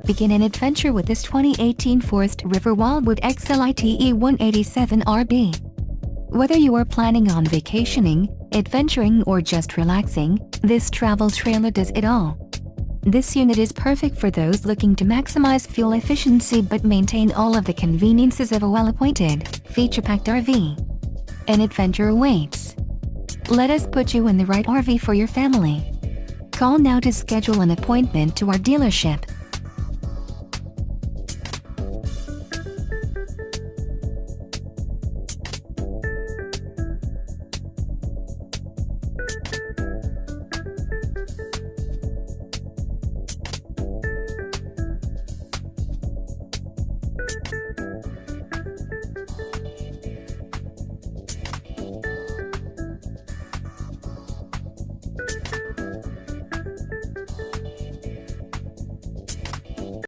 Begin an adventure with this 2018 Forest River WILDWOOD XLITE 187RB. Whether you are planning on vacationing, adventuring or just relaxing, this travel trailer does it all. This unit is perfect for those looking to maximize fuel efficiency but maintain all of the conveniences of a well-appointed, feature-packed RV. An adventure awaits. Let us put you in the right RV for your family. Call now to schedule an appointment to our dealership.